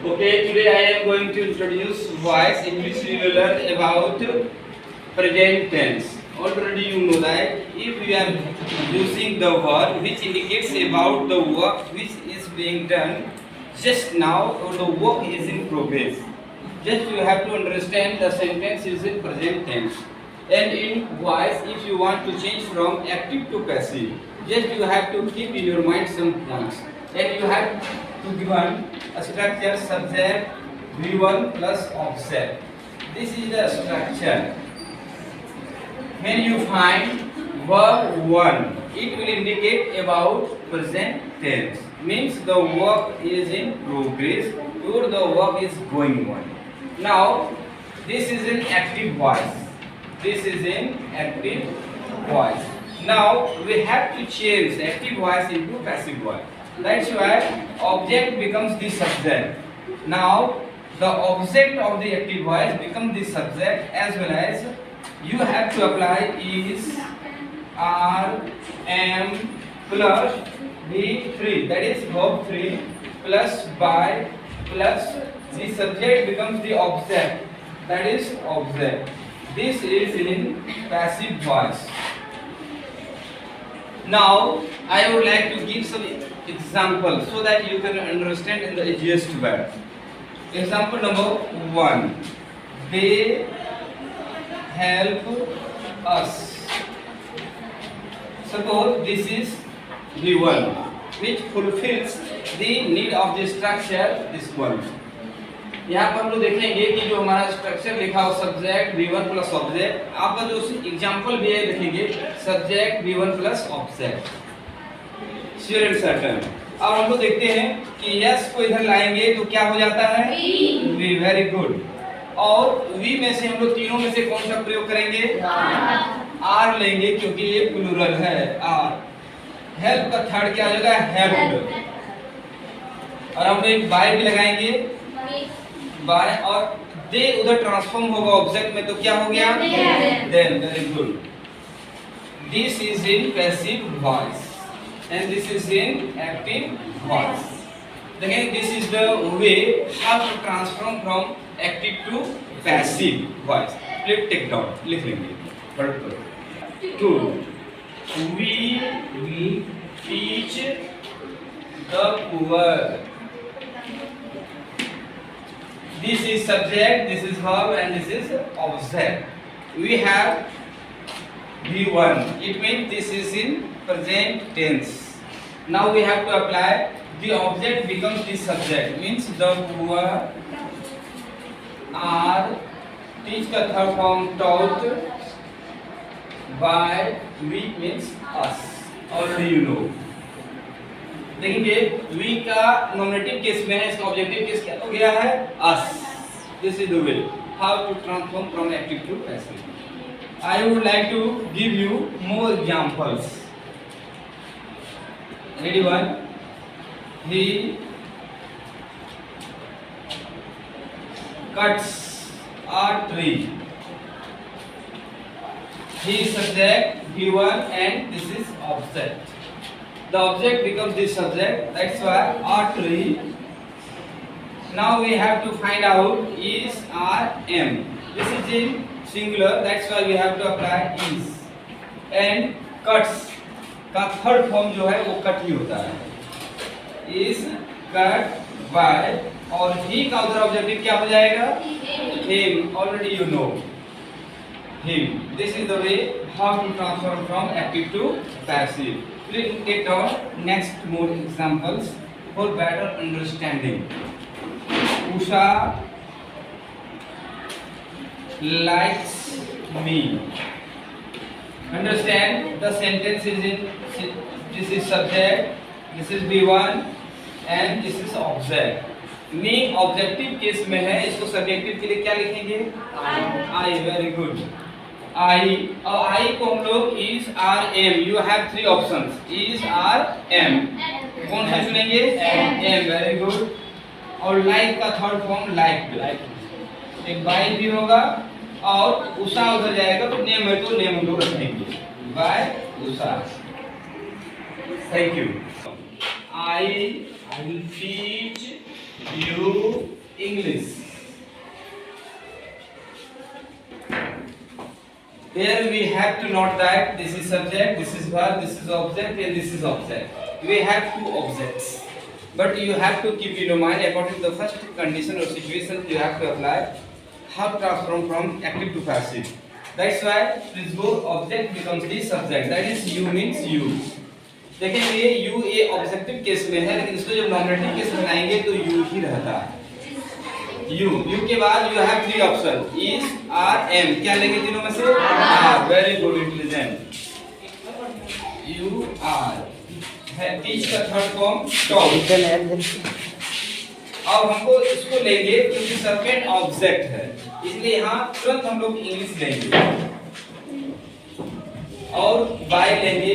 Okay, today I am going to introduce voice in which we will learn about present tense. Already you know that if we are using the verb which indicates about the work which is being done just now or the work is in progress. Just you have to understand the sentence is in present tense. And in voice, if you want to change from active to passive, just you have to keep in your mind some points. And you have to given a structure subject V1 plus object. This is the structure. When you find verb 1, it will indicate about present tense. Means the work is in progress or the work is going on. Now, this is an active voice. This is in active voice. Now we have to change active voice into passive voice. That's why object becomes the subject. Now the object of the active voice becomes the subject, as well as you have to apply is RM plus V3, that is verb 3 plus by plus the subject becomes the object, that is object. This is in passive voice. Now I would like to give some examples so that you can understand in the easiest way. Example number 1. They help us. Suppose this is V1 which fulfills the need of the structure, this one. यहाँ पर हम लोग देखेंगे कि जो हमारा structure लिखा हो सब्जेक्ट V1 प्लस ऑब्जेक्ट, आपका जो एग्जांपल भी है देखेंगे subject V1 plus object, sure and certain. अब हम लोग देखते हैं कि यस को इधर लाएंगे तो क्या हो जाता है वी, वेरी गुड। और वी में से हम लोग तीनों में से कौन सा प्रयोग करेंगे आर लेंगे क्योंकि ये प्लूरल है आर। हेल्प का थर्ड क्या हो जाएगा हेल्प्ड, और हम लोग एक बाय भी लगाएंगे बाय, और दे उधर ट्रांसफॉर्म होगा ऑब्जेक्ट में तो क्या हो गया then, very good. This is in passive voice and this is in active voice. देखिए this is the way how to transform from active to passive voice. Please take down, लिख लेंगे बराबर। To we teach the poor. This is subject, this is verb, and this is object. We have V1. It means this is in present tense. Now we have to apply the object becomes the subject. Means the poor are teach the third form taught by we means us. Already you know. देखेंगे we का nominative case में है, इसका objective case क्या हो गया है us. This is the way how to transform from active to passive. I would like to give you more examples. Ready one? He cuts a tree. He is subject V1 and this is object. The object becomes the subject. That's why a tree. Now we have to find out is RM. This is in singular. That's why we have to apply is. And cuts का third form जो है वो cut ही होता है. Is cut by और he का उधर objective क्या हो जाएगा? Him. Already you know. Him. This is the way how to transform from active to passive. Please take down next more examples for better understanding. Usha likes me. Understand the sentence is in this is subject, this is V1 and this is object. Me objective case में है, इसको subjective के लिए क्या लिखेंगे I. Very good I. और I को हम लोग is R M. You have three options is R M. कौन सा चुनेंगे M. Very good. और like का थर्ड फॉर्म like एक बाय भी होगा और उषा उधर जाएगा तो नेम है तो नेम हम लोग रखेंगे by Usha. Thank you. I will teach you English. Here we have to note that this is subject, this is verb, this is object, and this is object. We have two objects, but you have to keep in your mind according to the first condition or situation you have to apply how to transform from active to passive. That's why please go object becomes the subject. That is you means you. देखेंगे U A objective case में है, लेकिन इसको जब nominative case में लाएंगे तो you ही रहता है. यू के बाद you have three option is are am. क्या लेंगे तीनों में से? Are. Very good, intelligent. You are है टीच का थर्ड फॉर्म टॉप. अब हमको इसको लेंगे क्योंकि सर्वेंट ऑब्जेक्ट है, इसलिए यहाँ तुरंत हम लोग इंग्लिश लेंगे और बाय लेंगे.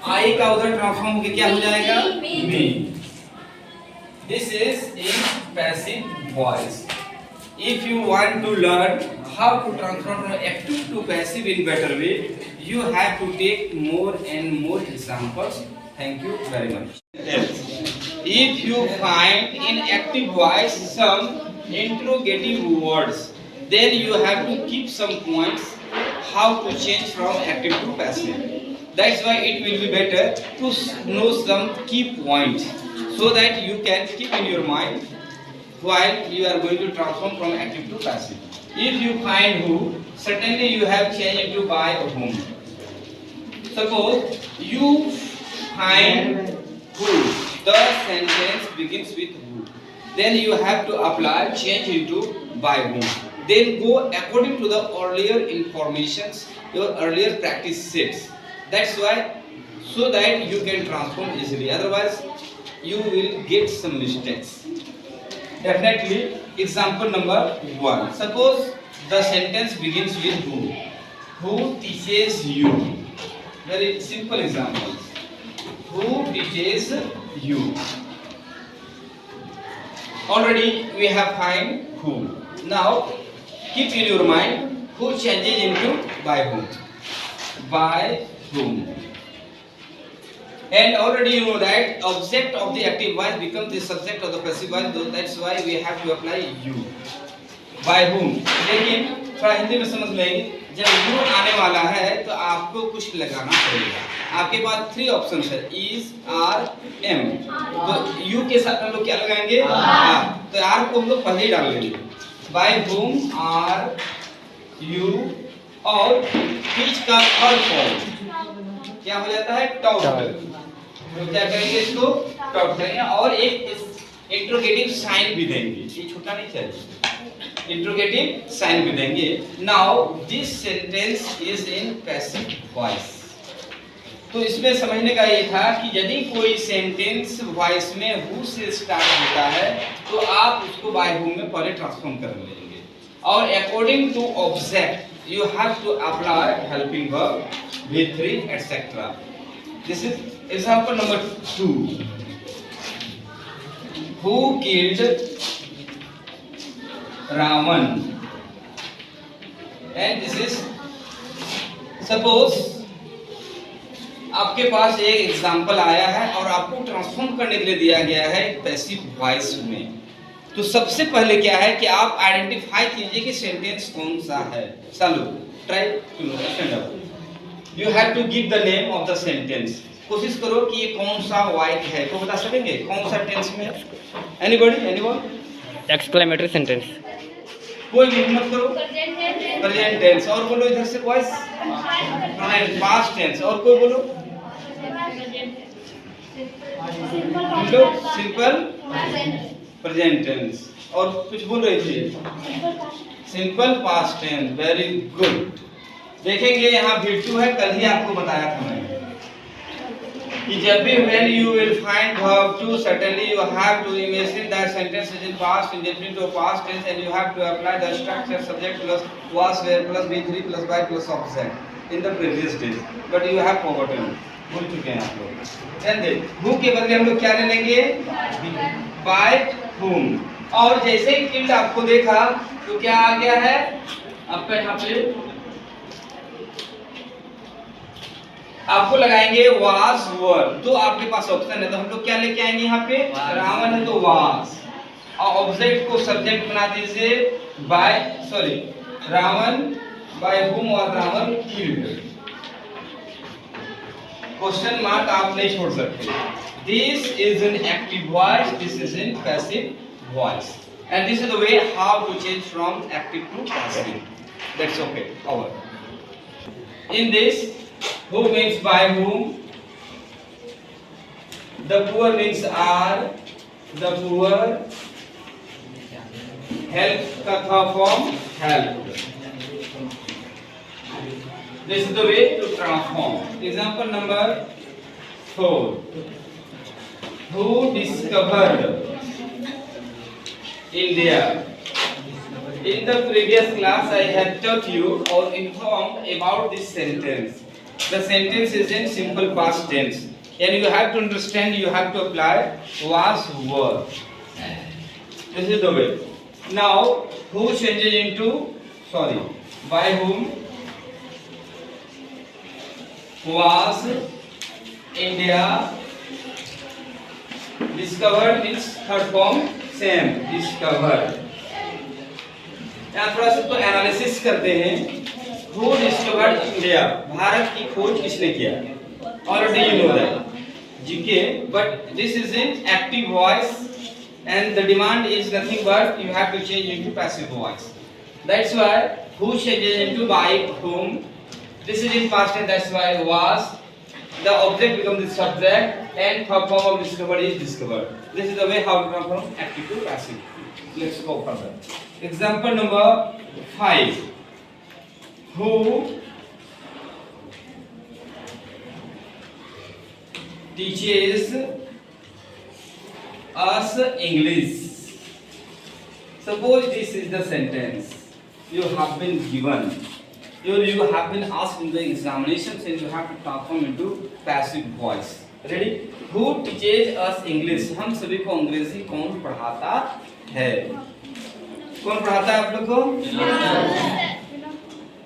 आई का उधर ट्रांसफॉर्म होके क्या हो जाएगा? Me. This is in passive voice. If you want to learn how to transform from active to passive in better way, you have to take more and more examples. Thank you very much. If you find in active voice some interrogative words, then you have to keep some points how to change from active to passive. That's why it will be better to know some key points so that you can keep in your mind while you are going to transform from active to passive. If you find who, certainly you have changed into by or whom. Suppose you find who, the sentence begins with who, then you have to apply change into by whom. Then go according to the earlier informations your earlier practice sets. That's why, so that you can transform easily. Otherwise, you will get some mistakes. Definitely, example number 1. Suppose the sentence begins with who. Who teaches you? Very simple example. Who teaches you? Already we have find who. Now keep in your mind who changes into by whom. By whom. And already you know that object of the active voice becomes the subject of the passive voice. That's why we have to apply you. By whom. लेकिन थोड़ा हिंदी में समझ लेंगे. जब you आने वाला है तो आपको कुछ लगाना पड़ेगा. आपके पास थ्री ऑप्शन है इज आर एम. तो यू के साथ हम लोग क्या लगाएंगे? आर. तो आर को हम लोग पहले ही डाल लेंगे. बाय हुम आर यू और टीच का थर्ड फॉर्म क्या हो जाता है? टॉट. तो क्या करेंगे इसको? टॉट करेंगे और एक इंट्रोगेटिव साइन भी देंगे. ये छोटा नहीं चाहिए. इंट्रोगेटिव साइन भी देंगे. Now this sentence is in passive voice. तो इसमें समझने का ये था कि यदि कोई सेंटेंस वॉइस में हु से स्टार्ट होता है तो आप उसको बाय हुम में पहले ट्रांसफॉर्म कर लेंगे और according to object you have to apply helping verb V3 etc. This is example number 2. Who killed Ravan? And this is suppose आपके पास एक एग्जाम्पल आया है और आपको ट्रांसफॉर्म करने के लिए दिया गया है पैसिव वॉइस में. तो सबसे पहले क्या है कि आप आइडेंटिफाई कीजिए कि सेंटेंस कौन सा है. चलो try to stand up. You have to give the name of the sentence. कोशिश करो कि ये कौन सा वाइट है. तो बता सकेंगे कौन सा टेंस में? एनीबॉडी? एनीवन? Exclamatory sentence. कोई भी मत करो. Present tense. और बोलो इधर से वॉइस. Past tense. और कोई बोलो. Simple present tense. और कुछ बोल रही थी? Simple past tense. Very good. देखेंगे यहाँ V2 है. कल ही आपको बताया था मैंने कि जब भी when you will find verb to certainly you have to imagine that sentence is in past indefinite or past tense and you have to apply the structure subject plus was where plus V3 plus by plus object in the previous days but you have forgotten. भूल चुके हैं आप लोग. then who के बदले हम लोग क्या ले लेंगे? by whom. और जैसे ही फील्ड आपको देखा तो क्या आ गया है आपका यहाँ पे आपको लगाएंगे was were. तो आपके पास ऑप्शन है तो हम लोग क्या लेके आएंगे यहाँ पे? रावण है तो was. ऑब्जेक्ट को सब्जेक्ट बना दीजिए bye sorry Ravan by whom और रावण किल्ड। क्वेश्चन मार्क आप नहीं छोड़ सकते। This is an active voice, this is an passive voice, and this is the way how to change from active to passive. That's okay. Over in this who means by whom, the poor means are, the poor, help का था form help। this is the way to transform। example number 4, who discovered India। in the previous class I had taught you or informed about this sentence। the sentence is in simple past tense and you have to understand, you have to apply was, were। this is the way। now who changes into sorry by whom, was, India, discovered means third form same discovered। यहाँ थोड़ा सा तो analysis करते हैं। Who discovered India? Bharat की खोज किसने किया? Already you know that, GK, but this is in active voice and the demand is nothing but you have to change into passive voice। that's why who changes into by whom, this is in past tense, that's why was, the object becomes the subject and third form of discovered is discovered। this is the way how to come from active to passive। let's go further। example number 5, who teaches us English। suppose this is the sentence you have been given, you have been asked in the examinations and you have to transform into passive voice। ready? who teaches us English, हम सभी को अंग्रेजी कौन पढ़ाता है? कौन पढ़ाता है आप लोग को?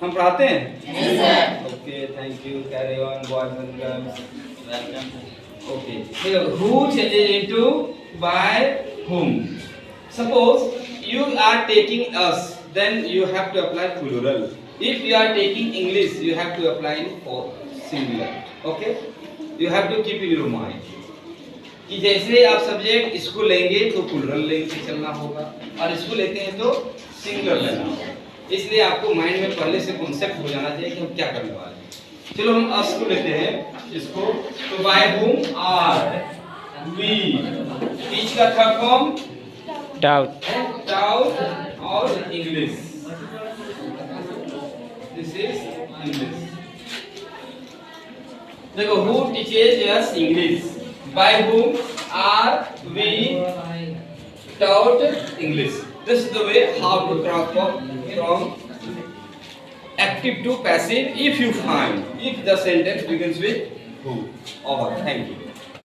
हम पढ़ाते हैं? Okay, thank you, carry on boys and girls, welcome. Okay, who changes into by whom। suppose you are taking us, then you have to apply plural। if you are taking English, you have to apply for singular। okay, you have to keep in your mind कि जैसे आप subject इसको लेंगे तो plural लेके चलना होगा और इसको लेते हैं तो सिंगुलर लेना होगा। इसलिए आपको माइंड में पहले से कॉन्सेप्ट हो जाना चाहिए कि हम क्या करने वाले हैं। चलो हम अस को लेते हैं इसको, तो by whom are we, teach का थर्ड फॉर्म डाउट, डाउट और इंग्लिश, दिस इज इंग्लिश। देखो who teaches us English, by whom are we taught English। this is the way how to transform from active to passive if you find, if the sentence begins with who। over, thank you।